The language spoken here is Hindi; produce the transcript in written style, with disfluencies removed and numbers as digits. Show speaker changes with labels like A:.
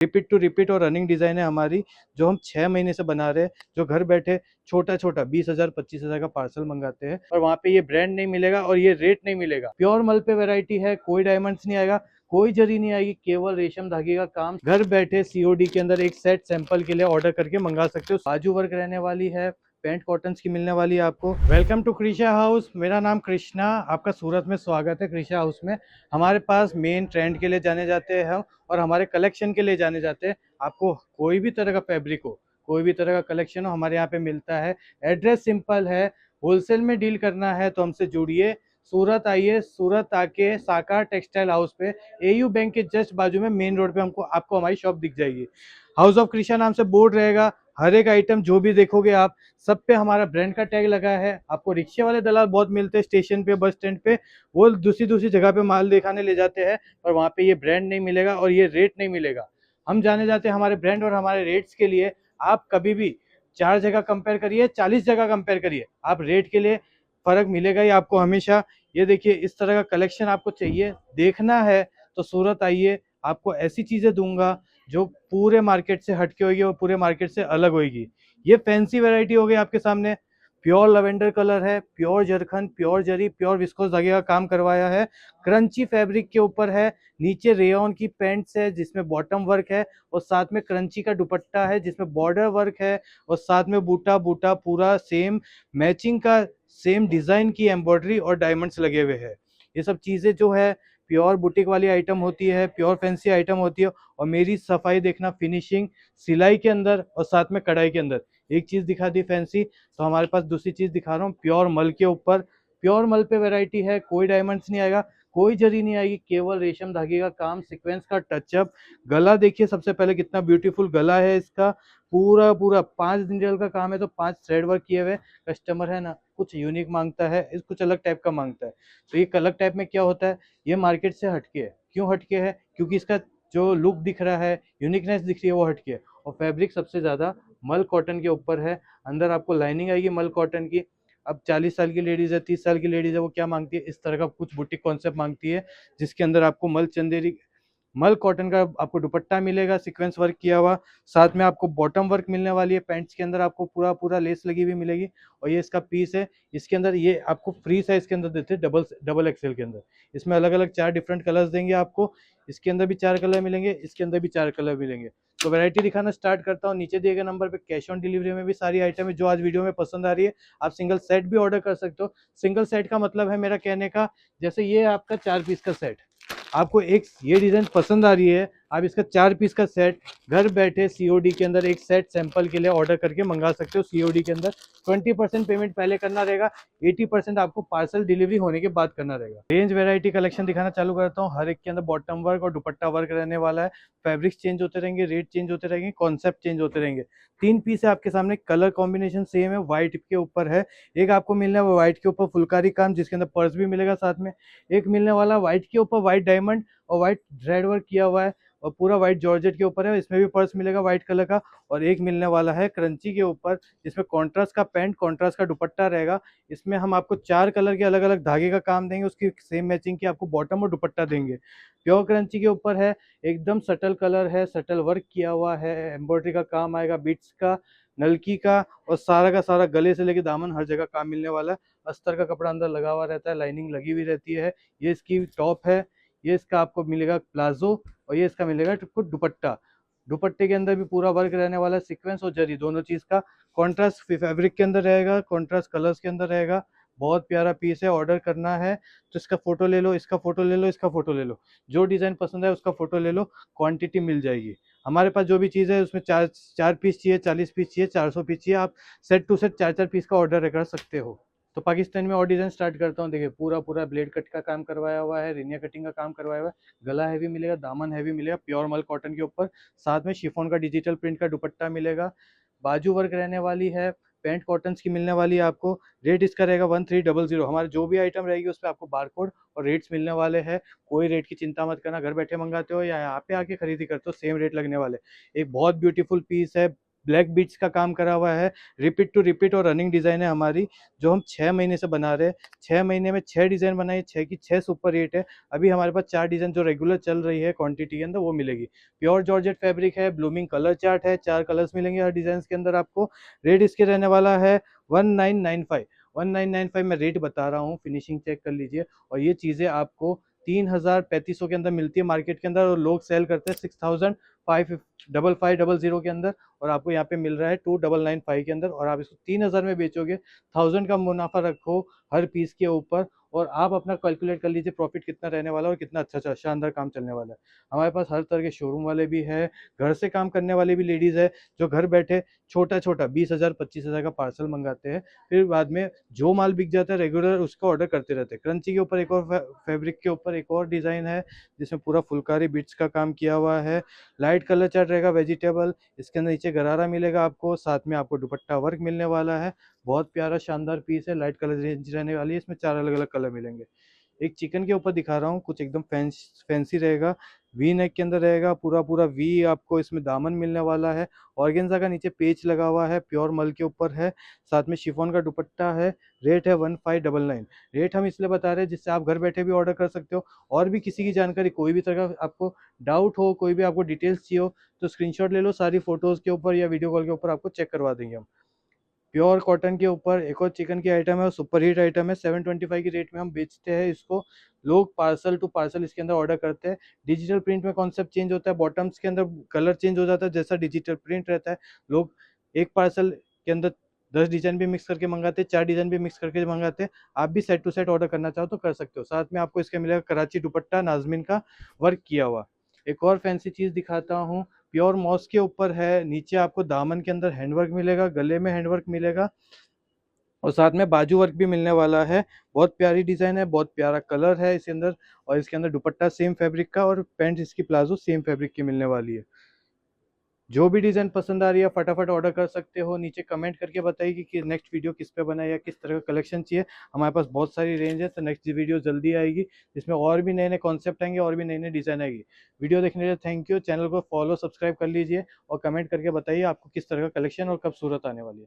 A: रिपीट टू रिपीट और रनिंग डिज़ाइन है हमारी, जो हम 6 महीने से बना रहे हैं, जो घर बैठे छोटा-छोटा 20,000 25,000 का पार्सल मंगाते हैं और वहाँ पे ये ब्रांड नहीं मिलेगा और ये रेट नहीं मिलेगा। प्योर मल पे वैरायटी है, कोई डायमंड्स नहीं आएगा, कोई जरी नहीं आएगी, केवल रेशम धागे का काम। घर बैठे सीओडी के अंदर एक सेट सैंपल के लिए ऑर्डर करके मंगा सकते हो। बाजू वर्क रहने वाली है, पैंट कॉटन्स की मिलने वाली है आपको। वेलकम टू कृषा हाउस, मेरा नाम कृष्णा, आपका सूरत में स्वागत है कृषा हाउस में। हमारे पास मेन ट्रेंड के लिए जाने जाते हैं हम और हमारे कलेक्शन के लिए जाने जाते हैं। आपको कोई भी तरह का फैब्रिक हो, कोई भी तरह का कलेक्शन हो, हमारे यहाँ पे मिलता है। एड्रेस सिंपल है, होलसेल में डील करना है तो हमसे जुड़िए। सूरत आइए, सूरत आके साकार टेक्सटाइल हाउस पे एयू बैंक के जस्ट बाजू में मेन रोड पे आपको हमारी शॉप दिख जाएगी। हाउस ऑफ कृषा नाम से बोर्ड रहेगा। हर एक आइटम जो भी देखोगे आप, सब पे हमारा ब्रांड का टैग लगा है। आपको रिक्शे वाले दलाल बहुत मिलते हैं स्टेशन पे, बस स्टैंड पे, वो दूसरी दूसरी जगह पे माल दिखाने ले जाते हैं और वहाँ पे ये ब्रांड नहीं मिलेगा और ये रेट नहीं मिलेगा। हम जाने जाते हैं हमारे ब्रांड और हमारे रेट्स के लिए। आप कभी भी 4 जगह कंपेयर करिए, 40 जगह कंपेयर करिए, आप रेट के लिए फर्क मिलेगा ही आपको हमेशा। ये देखिए, इस तरह का कलेक्शन आपको चाहिए, देखना है तो सूरत आइए। आपको ऐसी चीजें दूंगा जो पूरे मार्केट से हटके होगी और पूरे मार्केट से अलग होगी। ये फैंसी वैरायटी हो गई आपके सामने। प्योर लवेंडर कलर है, प्योर जरखन, प्योर जरी, प्योर विस्कोस धागे का काम करवाया है। क्रंची फैब्रिक के ऊपर है, नीचे रेयन की पैंट्स है जिसमें बॉटम वर्क है और साथ में क्रंची का दुपट्टा है जिसमें बॉर्डर वर्क है और साथ में बूटा बूटा पूरा सेम मैचिंग का, सेम डिजाइन की एम्ब्रॉयडरी और डायमंड्स लगे हुए हैं। ये सब चीजें जो है प्योर बुटीक वाली आइटम होती है, प्योर फैंसी आइटम होती है। और मेरी सफाई देखना, फिनिशिंग, सिलाई के अंदर और साथ में कढ़ाई के अंदर। एक चीज दिखा दी फैंसी, तो हमारे पास दूसरी चीज दिखा रहा हूँ प्योर मल के ऊपर। प्योर मल पे वैरायटी है, कोई डायमंड्स नहीं आएगा, कोई जरी नहीं आएगी, केवल रेशम धागे का काम, सीक्वेंस का टचअप। गला देखिए सबसे पहले कितना ब्यूटीफुल गला है इसका। पूरा पूरा 5 नीडल का काम है तो 5 थ्रेड वर्क किए हुए। कस्टमर है ना, कुछ यूनिक मांगता है, इस कुछ अलग टाइप का मांगता है। तो ये अलग टाइप में क्या होता है, ये मार्केट से हटके है। क्यों हटके है? क्योंकि इसका जो लुक दिख रहा है, यूनिकनेस दिख रही है, वो हटके है। और फैब्रिक सबसे ज्यादा मल कॉटन के ऊपर है। अंदर आपको लाइनिंग आएगी मल कॉटन की। अब 40 साल की लेडीज है, 30 साल की लेडीज है, वो क्या मांगती है, इस तरह का कुछ बुटीक कॉन्सेप्ट मांगती है जिसके अंदर आपको मल चंदेरी, मल कॉटन का आपको दुपट्टा मिलेगा सीक्वेंस वर्क किया हुआ। साथ में आपको बॉटम वर्क मिलने वाली है, पैंट्स के अंदर आपको पूरा पूरा लेस लगी हुई मिलेगी। और ये इसका पीस है। इसके अंदर ये आपको फ्री साइज के अंदर देते हैं, डबल डबल एक्सेल के अंदर। इसमें अलग अलग 4 डिफरेंट कलर्स देंगे आपको। इसके अंदर भी 4 कलर मिलेंगे, इसके अंदर भी 4 कलर मिलेंगे। तो वैरायटी दिखाना स्टार्ट करता हूँ। नीचे दिए गए नंबर पे कैश ऑन डिलीवरी में भी सारी आइटम है जो आज वीडियो में पसंद आ रही है। आप सिंगल सेट भी ऑर्डर कर सकते हो। सिंगल सेट का मतलब है मेरा कहने का, जैसे ये आपका 4 पीस का सेट, आपको एक ये डिजाइन पसंद आ रही है, आप इसका 4 पीस का सेट घर बैठे सीओडी के अंदर एक सेट सैंपल के लिए ऑर्डर करके मंगा सकते हो। सीओडी के अंदर 20% पेमेंट पहले करना रहेगा, 80% आपको पार्सल डिलीवरी होने के बाद करना रहेगा। रेंज वैरायटी कलेक्शन दिखाना चालू करता हूँ। हर एक के अंदर बॉटम वर्क और दुपट्टा वर्क रहने वाला है। फैब्रिक्स चेंज होते रहेंगे, रेट चेंज होते रहेंगे, कॉन्सेप्ट चेंज होते रहेंगे। 3 पीस है आपके सामने, कलर कॉम्बिनेशन सेम है, व्हाइट के ऊपर है। एक आपको मिलना है व्हाइट के ऊपर फुलकारी काम जिसके अंदर पर्स भी मिलेगा साथ में। एक मिलने वाला व्हाइट के ऊपर व्हाइट डायमंड और व्हाइट थ्रेड वर्क किया हुआ है और पूरा व्हाइट जॉर्जेट के ऊपर है, इसमें भी पर्स मिलेगा व्हाइट कलर का। और एक मिलने वाला है क्रंची के ऊपर जिसमें कॉन्ट्रास्ट का पैंट, कॉन्ट्रास्ट का दुपट्टा रहेगा। इसमें हम आपको 4 कलर के अलग अलग धागे का काम देंगे, उसकी सेम मैचिंग की आपको बॉटम और दुपट्टा देंगे। प्योर क्रंची के ऊपर है, एकदम सटल कलर है, सटल वर्क किया हुआ है, एम्ब्रॉयडरी का काम आएगा, बीट्स का, नलकी का, और सारा का सारा गले से लेके दामन हर जगह काम मिलने वाला है। अस्तर का कपड़ा अंदर लगा हुआ रहता है, लाइनिंग लगी हुई रहती है। ये इसकी टॉप है, ये इसका आपको मिलेगा प्लाजो और ये इसका मिलेगा आपको दुपट्टा। दुपट्टे के अंदर भी पूरा वर्क रहने वाला है, सीक्वेंस और जरी दोनों चीज का। कॉन्ट्रास्ट फैब्रिक के अंदर रहेगा, कॉन्ट्रास्ट कलर्स के अंदर रहेगा। बहुत प्यारा पीस है। ऑर्डर करना है तो इसका फोटो ले लो, इसका फोटो ले लो, इसका फोटो ले लो, जो डिजाइन पसंद है उसका फोटो ले लो, क्वांटिटी मिल जाएगी। हमारे पास जो भी चीज़ है उसमें 4 पीस चाहिए, 40 पीस चाहिए, 400 पीस चाहिए, आप सेट टू सेट 4 पीस का ऑर्डर कर सकते हो। तो पाकिस्तान में और डिजाइन स्टार्ट करता हूँ। देखिए, पूरा पूरा ब्लेड कट का काम करवाया हुआ है, रिनिया कटिंग का काम करवाया हुआ है। गला हैवी मिलेगा, दामन हैवी मिलेगा, प्योर मल कॉटन के ऊपर। साथ में शिफॉन का डिजिटल प्रिंट का दुपट्टा मिलेगा। बाजू वर्क रहने वाली है, पैंट कॉटन्स की मिलने वाली है आपको। रेट इसका रहेगा 1300। हमारे जो भी आइटम रहेगी उस पर आपको बारकोड और रेट्स मिलने वाले हैं। कोई रेट की चिंता मत करना, घर बैठे मंगाते हो या यहाँ पे आके खरीदी करते हो, सेम रेट लगने वाले। एक बहुत ब्यूटीफुल पीस है, ब्लैक बीट्स का काम करा हुआ है, रिपीट टू रिपीट और रनिंग डिज़ाइन है हमारी, जो हम 6 महीने से बना रहे हैं। 6 महीने में 6 डिज़ाइन बनाई, 6 की 6 सुपर हिट है। अभी हमारे पास 4 डिज़ाइन जो रेगुलर चल रही है क्वांटिटी के अंदर वो मिलेगी। प्योर जॉर्जेट फैब्रिक है, ब्लूमिंग कलर चार्ट है, 4 कलर्स मिलेंगे हर डिज़ाइन्स के अंदर आपको। रेट इसके रहने वाला है 1995। 1995 मैं रेट बता रहा हूँ, फिनिशिंग चेक कर लीजिए। और ये चीज़ें आपको 3,000-3,500 के अंदर मिलती है मार्केट के अंदर, और लोग सेल करते हैं 6,500 के अंदर, और आपको यहाँ पे मिल रहा है 2,995 के अंदर, और आप इसको 3,000 में बेचोगे। 1,000 का मुनाफा रखो हर पीस के ऊपर, और आप अपना कैलकुलेट कर लीजिए प्रॉफिट कितना रहने वाला है और कितना अच्छा शानदार काम चलने वाला है। हमारे पास हर तरह के शोरूम वाले भी है, घर से काम करने वाले भी लेडीज़ है, जो घर बैठे छोटा छोटा 20,000 25,000 का पार्सल मंगाते हैं, फिर बाद में जो माल बिक जाता है रेगुलर उसका ऑर्डर करते रहते हैं। क्रंची के ऊपर एक और फैब्रिक के ऊपर एक और डिज़ाइन है, जिसमें पूरा फुलकारी बिट्स का काम किया हुआ है। लाइट कलर चार्ट रहेगा वेजिटेबल, इसके अंदर नीचे गरारा मिलेगा आपको, साथ में आपको दुपट्टा वर्क मिलने वाला है। बहुत प्यारा शानदार पीस है, लाइट कलर रेंज रहने वाली है, इसमें 4 अलग अलग कलर मिलेंगे। एक चिकन के ऊपर दिखा रहा हूँ, कुछ एकदम फैंसी रहेगा। वी नेक के अंदर रहेगा, पूरा पूरा वी आपको इसमें दामन मिलने वाला है। ऑर्गेन्जा का नीचे पेच लगा हुआ है, प्योर मल के ऊपर है, साथ में शिफॉन का दुपट्टा है। रेट है 1599। रेट हम इसलिए बता रहे हैं जिससे आप घर बैठे भी ऑर्डर कर सकते हो। और भी किसी की जानकारी, कोई भी तरह का आपको डाउट हो, कोई भी आपको डिटेल्स चाहिए हो, तो स्क्रीनशॉट ले लो सारी फोटोज़ के ऊपर या वीडियो कॉल के ऊपर, आपको चेक करवा देंगे हम। प्योर कॉटन के ऊपर एक और चिकन की आइटम है और सुपर हिट आइटम है। 725 की रेट में हम बेचते हैं इसको। लोग पार्सल टू पार्सल इसके अंदर ऑर्डर करते हैं। डिजिटल प्रिंट में कॉन्सेप्ट चेंज होता है, बॉटम्स के अंदर कलर चेंज हो जाता है जैसा डिजिटल प्रिंट रहता है। लोग एक पार्सल के अंदर 10 डिज़ाइन भी मिक्स करके मंगाते हैं, 4 डिज़ाइन भी मिक्स करके मंगाते हैं। आप भी सेट टू सेट ऑर्डर करना चाहो तो कर सकते हो। साथ में आपको इसके मिलेगा कराची दुपट्टा नाज़मीन का वर्क किया हुआ। एक और फैंसी चीज़ दिखाता हूँ, प्योर मॉस के ऊपर है, नीचे आपको दामन के अंदर हैंडवर्क मिलेगा, गले में हैंडवर्क मिलेगा, और साथ में बाजू वर्क भी मिलने वाला है। बहुत प्यारी डिज़ाइन है, बहुत प्यारा कलर है इसके अंदर, और इसके अंदर दुपट्टा सेम फैब्रिक का और पैंट इसकी प्लाजो सेम फैब्रिक की मिलने वाली है। जो भी डिज़ाइन पसंद आ रही है फटाफट ऑर्डर कर सकते हो। नीचे कमेंट करके बताइए कि नेक्स्ट वीडियो किस पे बनाए या किस तरह का कलेक्शन चाहिए। हमारे पास बहुत सारी रेंज है, तो नेक्स्ट वीडियो जल्दी आएगी, जिसमें और भी नए नए कॉन्सेप्ट आएंगे और भी नई नई डिज़ाइन आएगी। वीडियो देखने के लिए थैंक यू। चैनल को फॉलो सब्सक्राइब कर लीजिए और कमेंट करके बताइए आपको किस तरह का कलेक्शन और कब सूरत आने वाली है।